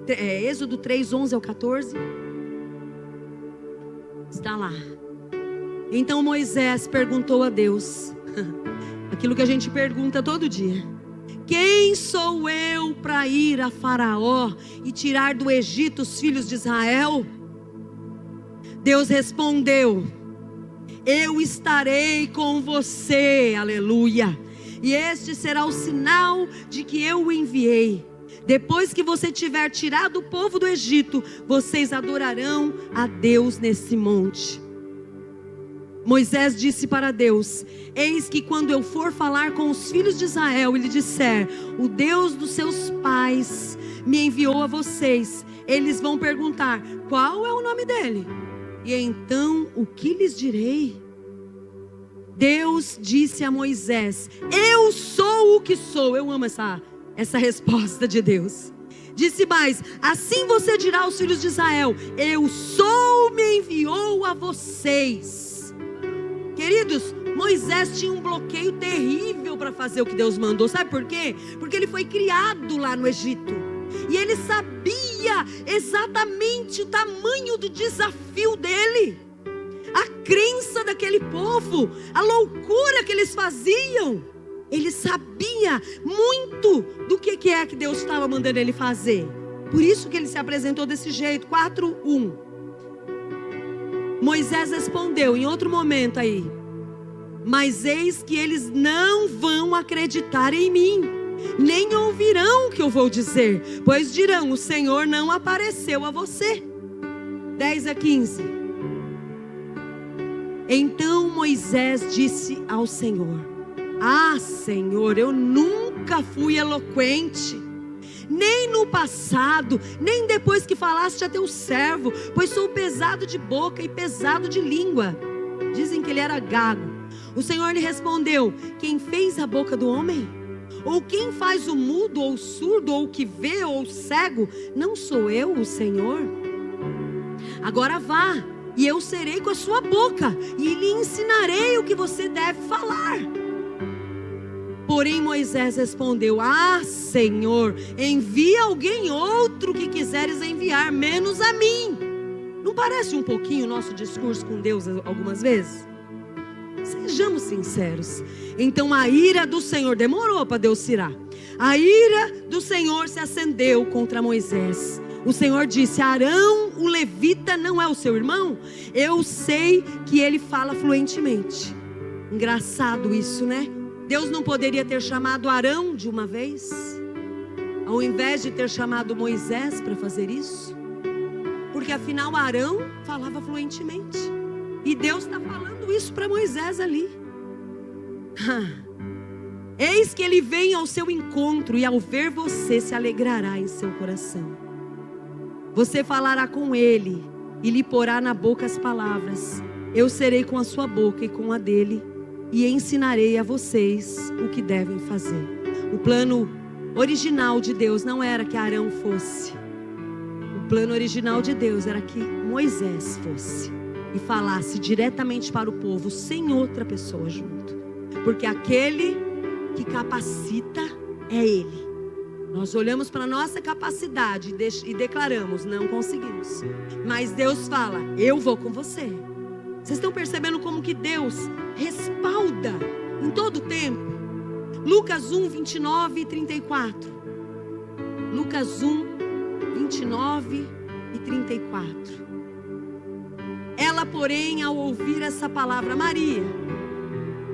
Êxodo 3, 11 ao 14. Está lá. Então Moisés perguntou a Deus aquilo que a gente pergunta todo dia: quem sou eu para ir a Faraó e tirar do Egito os filhos de Israel? Deus respondeu: eu estarei com você, aleluia. E este será o sinal de que eu o enviei. Depois que você tiver tirado o povo do Egito, vocês adorarão a Deus nesse monte. Moisés disse para Deus: eis que quando eu for falar com os filhos de Israel e lhe disser, o Deus dos seus pais me enviou a vocês, eles vão perguntar, qual é o nome dele? E então, o que lhes direi? Deus disse a Moisés: eu sou o que sou. Eu amo essa resposta de Deus. Disse mais: assim você dirá aos filhos de Israel, eu sou, me enviou a vocês. Queridos, Moisés tinha um bloqueio terrível para fazer o que Deus mandou. Sabe por quê? Porque ele foi criado lá no Egito. E ele sabia exatamente o tamanho do desafio dele. A crença daquele povo, a loucura que eles faziam. Ele sabia muito do que é que Deus estava mandando ele fazer. Por isso que ele se apresentou desse jeito. 4:1. Moisés respondeu em outro momento aí: mas eis que eles não vão acreditar em mim, nem ouvirão o que eu vou dizer, pois dirão, o Senhor não apareceu a você. 10-15. Então Moisés disse ao Senhor: ah, Senhor, eu nunca fui eloquente, nem no passado, nem depois que falaste a teu servo, pois sou pesado de boca e pesado de língua. Dizem que ele era gago. O Senhor lhe respondeu: quem fez a boca do homem? Ou quem faz o mudo, ou o surdo, ou o que vê, ou o cego? Não sou eu, o Senhor? Agora vá, e eu serei com a sua boca, e lhe ensinarei o que você deve falar. Porém Moisés respondeu: ah, Senhor, envia alguém outro que quiseres enviar, menos a mim. Não parece um pouquinho o nosso discurso com Deus algumas vezes? Sejamos sinceros. Então a ira do Senhor, demorou para Deus tirar. A ira do Senhor se acendeu contra Moisés. O Senhor disse: Arão, o levita, não é o seu irmão? Eu sei que ele fala fluentemente. Engraçado isso, né? Deus não poderia ter chamado Arão de uma vez, ao invés de ter chamado Moisés para fazer isso? Porque afinal Arão falava fluentemente. E Deus está falando isso para Moisés ali. Eis que ele vem ao seu encontro, e ao ver você se alegrará em seu coração. Você falará com ele e lhe porá na boca as palavras. Eu serei com a sua boca e com a dele, e ensinarei a vocês o que devem fazer. O plano original de Deus não era que Arão fosse. O plano original de Deus era que Moisés fosse e falasse diretamente para o povo, sem outra pessoa junto. Porque aquele que capacita é ele. Nós olhamos para a nossa capacidade e declaramos, não conseguimos. Mas Deus fala, eu vou com você. Vocês estão percebendo como que Deus respalda em todo o tempo? Lucas 1, 29 e 34. Lucas 1, 29 e 34. Ela, porém, ao ouvir essa palavra, Maria,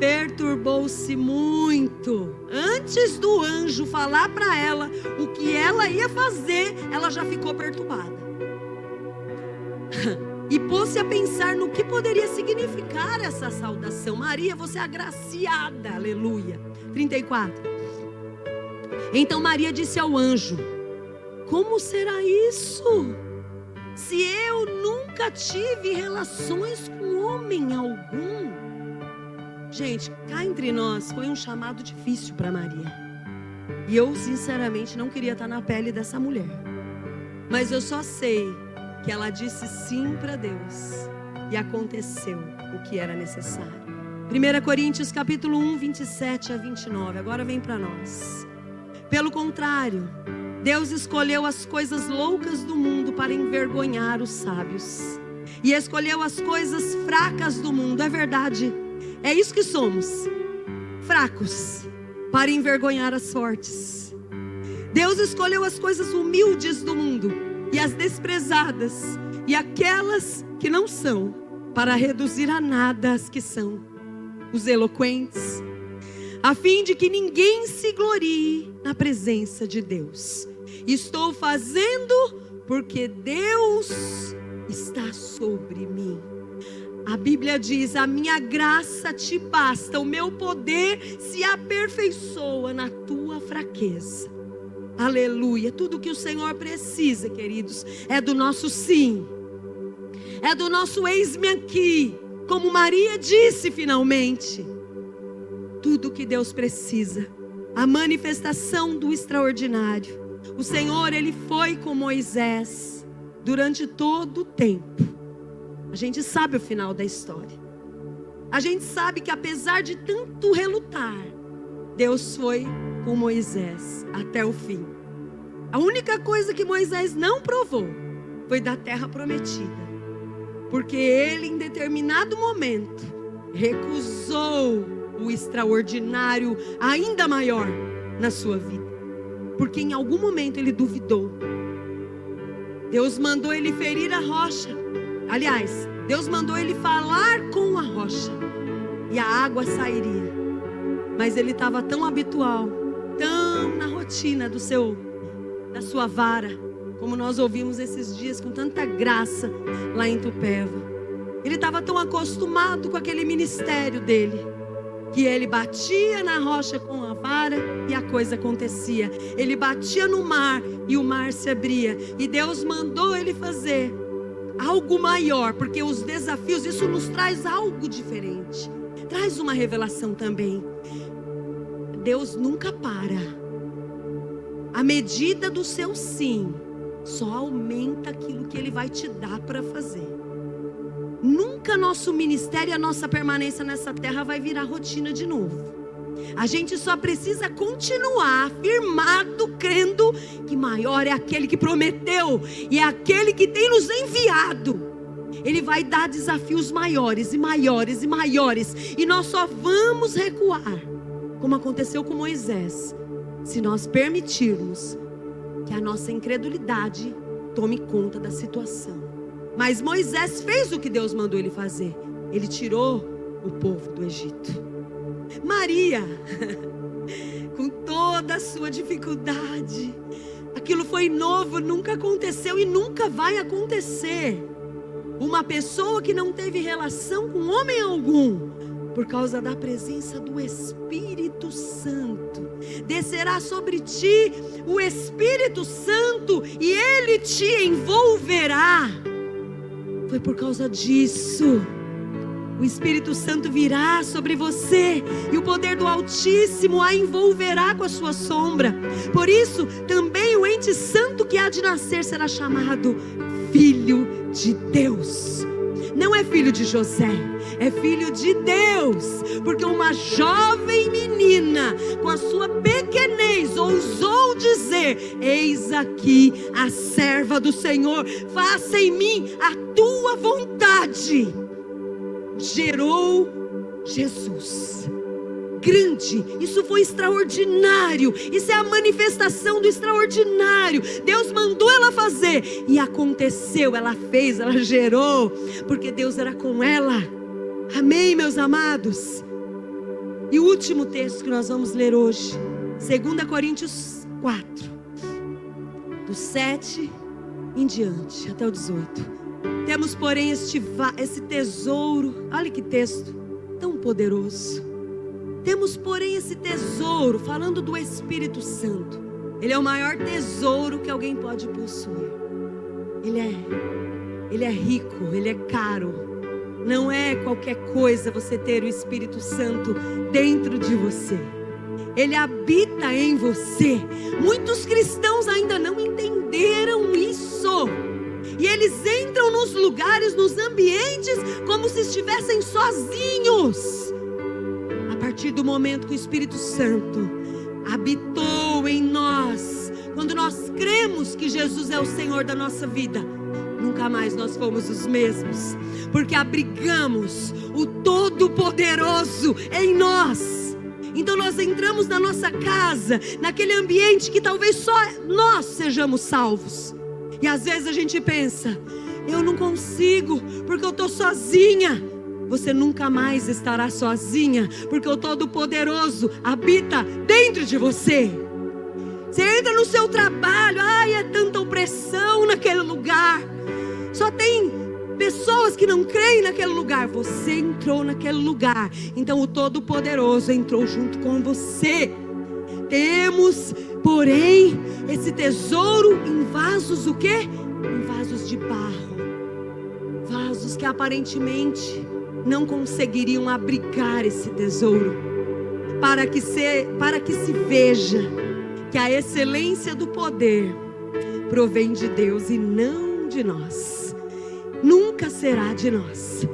perturbou-se muito. Antes do anjo falar para ela o que ela ia fazer, ela já ficou perturbada. E pôs-se a pensar no que poderia significar essa saudação. Maria, você é agraciada, aleluia. 34. Então Maria disse ao anjo: como será isso? Se eu nunca tive relações com homem algum. Gente, cá entre nós foi um chamado difícil para Maria. E eu sinceramente não queria estar na pele dessa mulher. Mas eu só sei que ela disse sim para Deus, e aconteceu o que era necessário. 1 Coríntios capítulo 1, 27 a 29. Agora vem para nós. Pelo contrário, Deus escolheu as coisas loucas do mundo para envergonhar os sábios, e escolheu as coisas fracas do mundo. É verdade, é isso que somos, fracos, para envergonhar as fortes. Deus escolheu as coisas humildes do mundo e as desprezadas, e aquelas que não são, para reduzir a nada as que são, os eloquentes, a fim de que ninguém se glorie na presença de Deus. Estou fazendo porque Deus está sobre mim. A Bíblia diz: a minha graça te basta, o meu poder se aperfeiçoa na tua fraqueza. Aleluia. Tudo que o Senhor precisa, queridos, é do nosso sim, é do nosso eis-me aqui, como Maria disse finalmente. Tudo que Deus precisa, a manifestação do extraordinário. O Senhor, Ele foi com Moisés durante todo o tempo. A gente sabe o final da história. A gente sabe que apesar de tanto relutar, Deus foi com Moisés até o fim. A única coisa que Moisés não provou foi da terra prometida, porque ele em determinado momento recusou o extraordinário ainda maior na sua vida, porque em algum momento ele duvidou. Deus mandou ele ferir a rocha. Aliás, Deus mandou ele falar com a rocha e a água sairia. Mas ele estava tão habitual, tão na rotina da sua vara, como nós ouvimos esses dias com tanta graça lá em Tupéva. Ele estava tão acostumado com aquele ministério dele, que ele batia na rocha com a vara e a coisa acontecia. Ele batia no mar e o mar se abria. E Deus mandou ele fazer algo maior, porque os desafios, isso nos traz algo diferente, traz uma revelação também. Deus nunca para. A medida do seu sim só aumenta aquilo que Ele vai te dar para fazer. Nunca nosso ministério e a nossa permanência nessa terra vai virar rotina de novo. A gente só precisa continuar firmado, crendo que maior é aquele que prometeu e é aquele que tem nos enviado. Ele vai dar desafios maiores e maiores e maiores, e nós só vamos recuar, como aconteceu com Moisés, se nós permitirmos que a nossa incredulidade tome conta da situação. Mas Moisés fez o que Deus mandou ele fazer. Ele tirou o povo do Egito. Maria, com toda a sua dificuldade, aquilo foi novo, nunca aconteceu e nunca vai acontecer. Uma pessoa que não teve relação com homem algum, por causa da presença do Espírito Santo, descerá sobre ti o Espírito Santo e Ele te envolverá. Foi por causa disso. O Espírito Santo virá sobre você e o poder do Altíssimo a envolverá com a sua sombra. Por isso, também o ente santo que há de nascer será chamado Filho de Deus. Não é filho de José, é filho de Deus. Porque uma jovem menina, com a sua pequenez, ousou dizer: eis aqui a serva do Senhor, faça em mim a tua vontade. Gerou Jesus. Grande, isso foi extraordinário. Isso é a manifestação do extraordinário. Deus mandou ela fazer e aconteceu, ela fez, ela gerou, porque Deus era com ela. Amém, meus amados? E o último texto que nós vamos ler hoje, 2 Coríntios 4, do 7 em diante até o 18. Temos, porém, esse tesouro. Olha que texto tão poderoso. Temos, porém, esse tesouro, falando do Espírito Santo. Ele é o maior tesouro que alguém pode possuir. Ele é rico, ele é caro. Não é qualquer coisa você ter o Espírito Santo dentro de você. Ele habita em você. Muitos cristãos ainda não entenderam isso. E eles entram nos lugares, nos ambientes, como se estivessem sozinhos. A partir do momento que o Espírito Santo habitou em nós, quando nós cremos que Jesus é o Senhor da nossa vida, nunca mais nós fomos os mesmos, porque abrigamos o Todo-Poderoso em nós. Então nós entramos na nossa casa, naquele ambiente que talvez só nós sejamos salvos. E às vezes a gente pensa: eu não consigo, porque eu estou sozinha. Você nunca mais estará sozinha, porque o Todo-Poderoso habita dentro de você. Você entra no seu trabalho, é tanta opressão naquele lugar. Só tem pessoas que não creem naquele lugar. Você entrou naquele lugar, então o Todo-Poderoso entrou junto com você. Temos, porém, esse tesouro em vasos, o quê? Em vasos de barro. Vasos que aparentemente não conseguiriam abrigar esse tesouro. Para que se veja que a excelência do poder provém de Deus e não de nós. Nunca será de nós.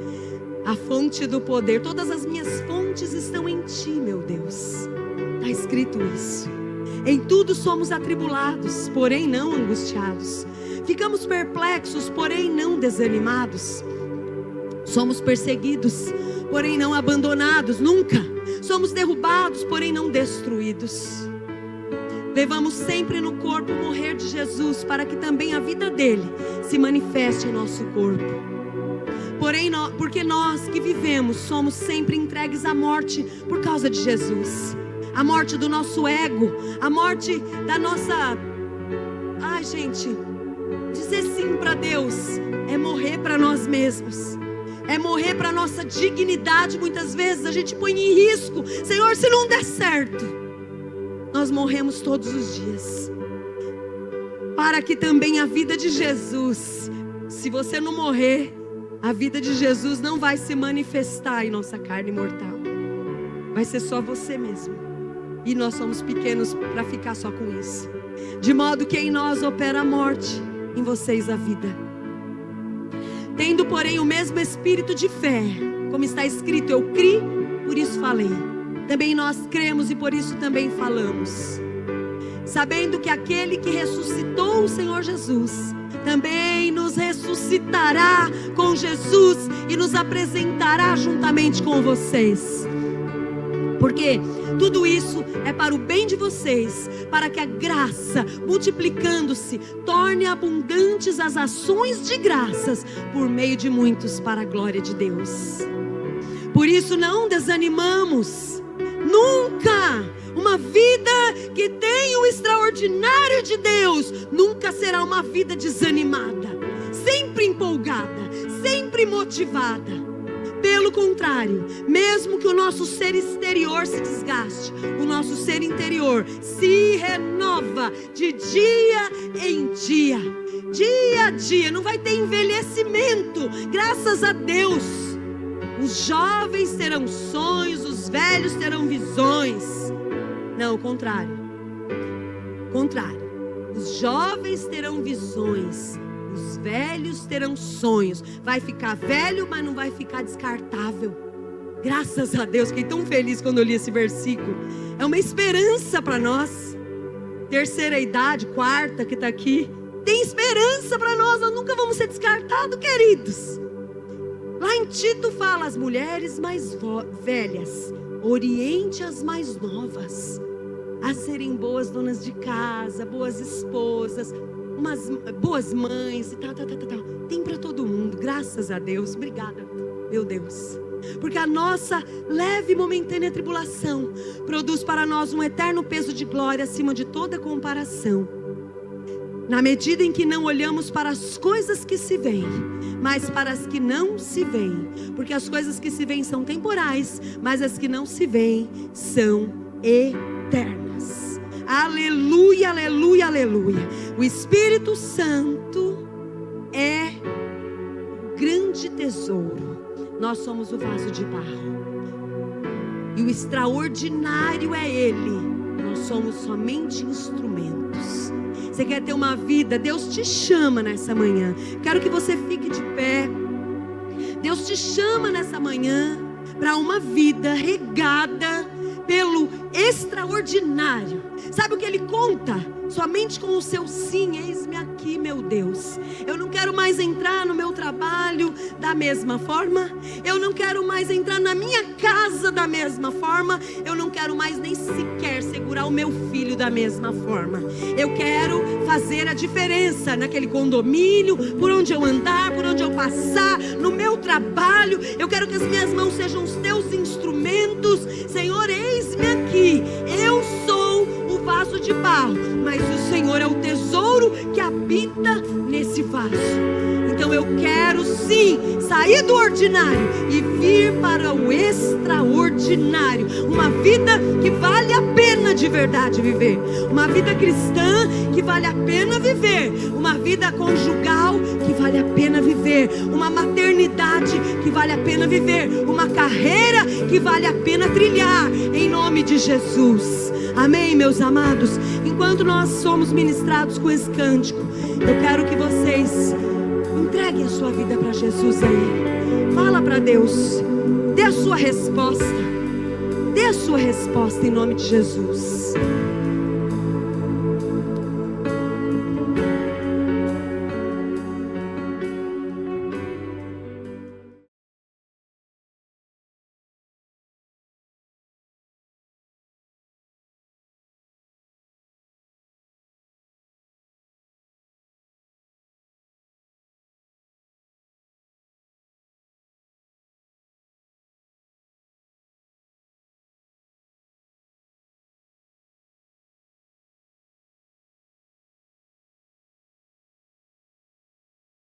A fonte do poder, todas as minhas fontes estão em Ti, meu Deus. Está escrito isso. Em tudo somos atribulados, porém não angustiados. Ficamos perplexos, porém não desanimados. Somos perseguidos, porém não abandonados, nunca. Somos derrubados, porém não destruídos. Levamos sempre no corpo o morrer de Jesus, para que também a vida dele se manifeste em nosso corpo. Porém, porque nós que vivemos somos sempre entregues à morte por causa de Jesus. A morte do nosso ego, a morte da nossa... Ai, gente, dizer sim para Deus é morrer para nós mesmos. É morrer para a nossa dignidade. Muitas vezes a gente põe em risco. Senhor, se não der certo, nós morremos todos os dias. Para que também a vida de Jesus, se você não morrer, a vida de Jesus não vai se manifestar em nossa carne mortal. Vai ser só você mesmo. E nós somos pequenos para ficar só com isso. De modo que em nós opera a morte, em vocês a vida. Tendo, porém, o mesmo espírito de fé, como está escrito, eu criei, por isso falei. Também nós cremos e por isso também falamos. Sabendo que aquele que ressuscitou o Senhor Jesus, também nos ressuscitará com Jesus e nos apresentará juntamente com vocês. Porque tudo isso é para o bem de vocês, para que a graça, multiplicando-se, torne abundantes as ações de graças por meio de muitos para a glória de Deus. Por isso não desanimamos, nunca. Uma vida que tem o extraordinário de Deus nunca será uma vida desanimada, sempre empolgada, sempre motivada. Pelo contrário, mesmo que o nosso ser exterior se desgaste, o nosso ser interior se renova de dia em dia, dia a dia. Não vai ter envelhecimento, graças a Deus. Os jovens terão sonhos, os velhos terão visões. Não, o contrário. Os jovens terão visões, os velhos terão sonhos. Vai ficar velho, mas não vai ficar descartável. Graças a Deus, fiquei tão feliz quando eu li esse versículo. É uma esperança para nós. Terceira idade, quarta que está aqui, tem esperança para nós. Nós nunca vamos ser descartados, queridos. Lá em Tito fala, as mulheres mais velhas oriente as mais novas a serem boas donas de casa, boas esposas, umas boas mães e tal. Tem para todo mundo, graças a Deus. Obrigada, meu Deus. Porque a nossa leve e momentânea tribulação produz para nós um eterno peso de glória acima de toda comparação, na medida em que não olhamos para as coisas que se veem, mas para as que não se veem. Porque as coisas que se veem são temporais, mas as que não se veem são eternas. Aleluia, aleluia, aleluia. O Espírito Santo é o grande tesouro. Nós somos o vaso de barro. E o extraordinário é Ele. Nós somos somente instrumentos. Você quer ter uma vida? Deus te chama nessa manhã. Quero que você fique de pé. Deus te chama nessa manhã para uma vida regada pelo extraordinário. Sabe o que Ele conta? Somente com o seu sim. Eis-me aqui, meu Deus. Eu não quero mais entrar no meu trabalho da mesma forma. Eu não quero mais entrar na minha casa da mesma forma. Eu não quero mais nem sequer segurar o meu filho da mesma forma. Eu quero fazer a diferença naquele condomínio, por onde eu andar, por onde eu passar, no meu trabalho. Eu quero que as minhas mãos sejam os teus instrumentos. Senhor, eis-me aqui. Eu sou o vaso de barro, mas o Senhor é o tesouro que habita nesse vaso. Então eu quero sim sair do ordinário e vir para o extraordinário. Uma vida que vale a pena de verdade viver. Uma vida cristã que vale a pena viver. Uma vida conjugal que vale a pena viver. Uma maternidade que vale a pena viver. Uma carreira que vale a pena trilhar. Em nome de Jesus. Amém, meus amados? Enquanto nós somos ministrados com esse cântico, eu quero que vocês entreguem a sua vida para Jesus aí. Fala para Deus. Dê a sua resposta. Dê a sua resposta em nome de Jesus.